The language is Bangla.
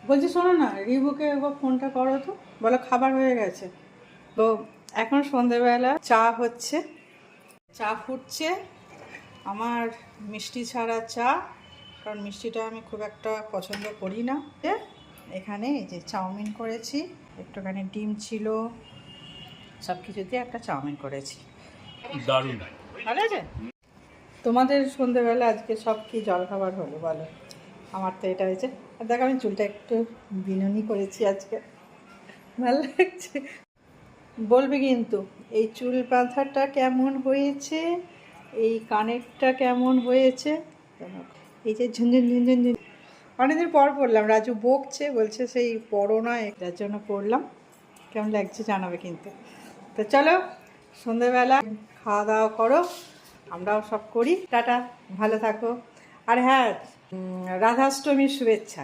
বলছি শোনো না, রিবুকে একবার ফোনটা করো তো, বলো খাবার হয়ে গেছে। তো এখন সন্ধেবেলা চা হচ্ছে, চা ফুটছে। আমার মিষ্টি ছাড়া চা, কারণ মিষ্টিটা আমি খুব একটা পছন্দ করি না। এখানে এই যে চাউমিন করেছি, একটুখানি ডিম ছিল, সব কিছু দিয়ে একটা চাউমিন করেছি। দারুণ। ভালো আছে? তোমাদের সন্ধেবেলা আজকে সব কি জলখাবার হলো বলো? আমার তো এটা হয়েছে। আর দেখো আমি চুলটা একটু বিনুনি করেছি আজকে, ভালো লাগছে। বলবে কিন্তু এই চুল বাঁধাটা কেমন হয়েছে, এই কানেরটা কেমন হয়েছে। এই যে ঝুনঝুন ঝুনঝুন ঝুন, অনেকদিন পর পড়লাম, রাজু বকছে, বলছে সেই পড়ো না, এটার জন্য পড়লাম। কেমন লাগছে জানাবে কিন্তু। তো চলো সন্ধেবেলা খাওয়া দাওয়া করো, আমরাও সব করি। টাটা, ভালো থাকো। আর হ্যাঁ, রাধাষ্টমীর শুভেচ্ছা।